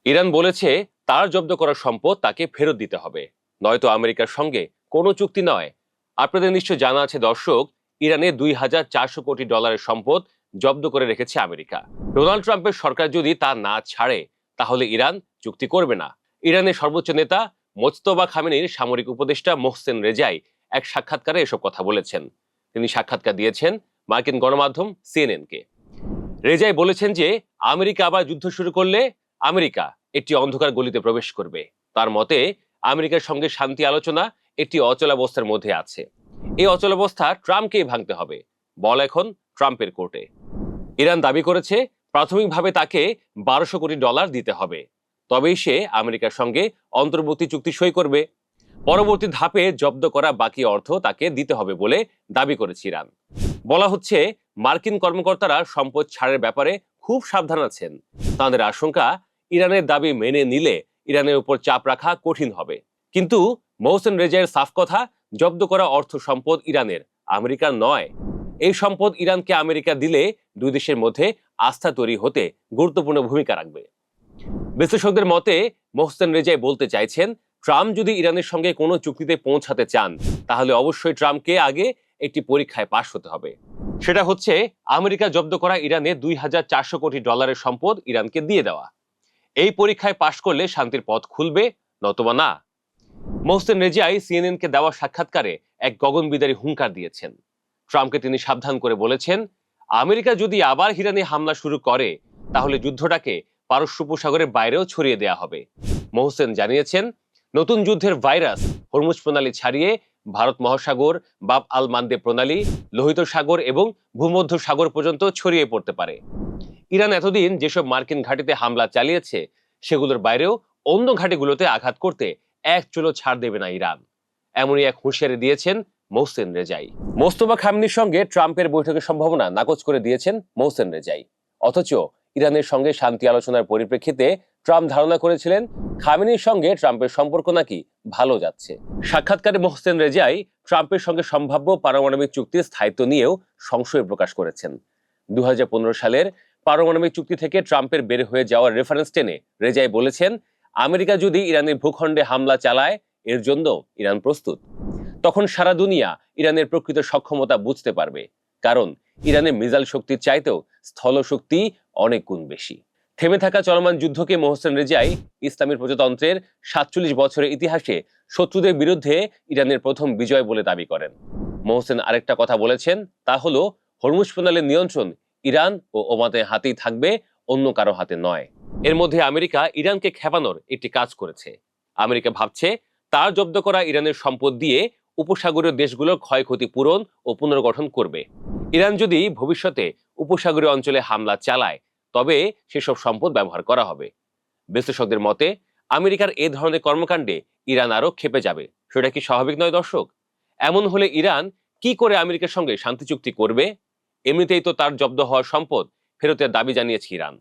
Iran বলেছে তার জব্দ করা সম্পদ তাকে ফেরত দিতে হবে, নয়তো আমেরিকার সঙ্গে কোনো চুক্তি নয়। আপনাদের নিশ্চয় জানা আছে দর্শক, ইরানে $2,400 কোটি সম্পদ জব্দ করে রেখেছে আমেরিকা। ডোনাল্ড ট্রাম্পের সরকার যদি তা না ছাড়ে তাহলে ইরান চুক্তি করবে না। ইরানের সর্বোচ্চ নেতা মোজতবা খামেনির সামরিক উপদেষ্টা মোহসেন রেজাই এক সাক্ষাৎকারে এসব কথা বলেছেন। তিনি সাক্ষাৎকার দিয়েছেন মার্কিন গণমাধ্যম সিএনএন-কে। রেজাই বলেছেন যে আমেরিকা আবার যুদ্ধ শুরু করলে আমেরিকা একটি অন্ধকার গলিতে প্রবেশ করবে। তার মতে আমেরিকার সঙ্গে শান্তি আলোচনা একটি অচলাবস্থার মধ্যে আছে। এই অচলাবস্থা ট্রাম্পকেই ভাঙতে হবে, বল এখন ট্রাম্পের কোর্টে। ইরান দাবি করেছে প্রাথমিকভাবে তাকে $1,200 কোটি দিতে হবে, তবেই সে আমেরিকার সঙ্গে অন্তর্বর্তী চুক্তি সই করবে। পরবর্তী ধাপে জব্দ করা বাকি অর্থ তাকে দিতে হবে বলে দাবি করেছে ইরান। বলা হচ্ছে মার্কিন কর্মকর্তারা সম্পদ ছাড়ের ব্যাপারে খুব সাবধান আছেন। তাদের আশঙ্কা ইরানের দাবি মেনে নিলে ইরানের উপর চাপ রাখা কঠিন হবে। কিন্তু মোহসেন রেজাইয়ের সাফ কথা, জব্দ করা অর্থ সম্পদ ইরানের, আমেরিকার নয়। এই সম্পদ ইরানকে আমেরিকা দিলে দুই দেশের মধ্যে আস্থা তৈরি হতে গুরুত্বপূর্ণ ভূমিকা রাখবে। বিশ্লেষকদের মতে মোহসেন রেজাই বলতে চাইছেন, ট্রাম্প যদি ইরানের সঙ্গে কোনো চুক্তিতে পৌঁছাতে চান তাহলে অবশ্যই ট্রাম্পকে আগে একটি পরীক্ষায় পাশ হতে হবে। সেটা হচ্ছে আমেরিকা জব্দ করা ইরানে $2,400 কোটি সম্পদ ইরানকে দিয়ে দেওয়া। এই পরীক্ষায় পাশ করলে শান্তির পথ খুলবে, নতুবা না। মোহসেন রেজাই সিএনএন-কে দেওয়া সাক্ষাৎকারে এক গগনবিদারী হুঙ্কার দিয়েছেন। ট্রাম্পকে তিনি সাবধান করে বলেছেন, আমেরিকা যদি আবার ইরানে হামলা শুরু করে তাহলে যুদ্ধটাকে পারস্য উপসাগরের বাইরেও ছড়িয়ে দেওয়া হবে। মোহসেন জানিয়েছেন, নতুন যুদ্ধের ভাইরাস হরমুজ প্রণালী ছাড়িয়ে ভারত মহাসাগর, বাব আল মানদে প্রণালী, লোহিত সাগর এবং ভূমধ্য সাগর পর্যন্ত ছড়িয়ে পড়তে পারে। ইরান এতদিন যেসব মার্কিন ঘাঁটিতে হামলা চালিয়েছে সেগুলোর বাইরেও অন্য ঘাঁটিগুলোতে আঘাত করতে এক চুলো ছাড় দেবে না ইরান, এমনই এক হুঁশিয়ারি দিয়েছেন মোহসেন রেজাই। মোস্তফা খামেনির সঙ্গে ট্রাম্পের বৈঠকের সম্ভাবনা নাকচ করে দিয়েছেন মোহসেন রেজাই। অথচ ইরানের সঙ্গে শান্তি আলোচনার পরিপ্রেক্ষিতে ট্রাম্প ধারণা করেছিলেন খামেনির সঙ্গে ট্রাম্পের সম্পর্ক নাকি ভালো যাচ্ছে। সাক্ষাৎকারে মোহসেন রেজাই ট্রাম্পের সঙ্গে সম্ভাব্য পারমাণবিক চুক্তির স্থায়িত্ব নিয়েও সংশয় প্রকাশ করেছেন। 2015 সালের পারমাণবিক চুক্তি থেকে ট্রাম্পের বের হয়ে যাওয়ার রেফারেন্স টেনে রেজাই বলেছেন, আমেরিকা যদি ইরানের ভূখণ্ডে হামলা চালায় এর জন্য ইরান প্রস্তুত। তখন সারা দুনিয়া ইরানের প্রকৃত সক্ষমতা বুঝতে পারবে, কারণ ইরানের মিসাইল শক্তির চাইতেও স্থল শক্তি অনেক গুণ বেশি। থেমে থাকা চলমান যুদ্ধকে মোহসেন রেজাই ইসলামী প্রজাতন্ত্রের 47 বছরের ইতিহাসে শত্রুদের বিরুদ্ধে ইরানের প্রথম বিজয় বলে দাবি করেন। মোহসেন আরেকটা কথা বলেছেন, তা হলো হরমুজ প্রণালীর নিয়ন্ত্রণ ইরান ও ওমানের হাতেই থাকবে, অন্য কারো হাতে নয়। এর মধ্যে আমেরিকা ইরানকে খেপানোর একটি কাজ করেছে। আমেরিকা ভাবছে তার জব্দ করা ইরানের সম্পদ দিয়ে উপসাগরীয় দেশগুলোর ক্ষয়ক্ষতি পূরণ ও পুনর্গঠন করবে। ইরান যদি ভবিষ্যতে উপসাগরীয় অঞ্চলে হামলা চালায় তবে সেসব সম্পদ ব্যবহার করা হবে। বিশ্লেষকদের মতে আমেরিকার এ ধরনের কর্মকাণ্ডে ইরান আরো ক্ষেপে যাবে। সেটা কি স্বাভাবিক নয় দর্শক? এমন হলে ইরান কি করে আমেরিকার সঙ্গে শান্তি চুক্তি করবে? এমনিতেই তো তার জব্দ হওয়ার সম্পদ ফেরতের দাবি জানিয়েছে ইরান।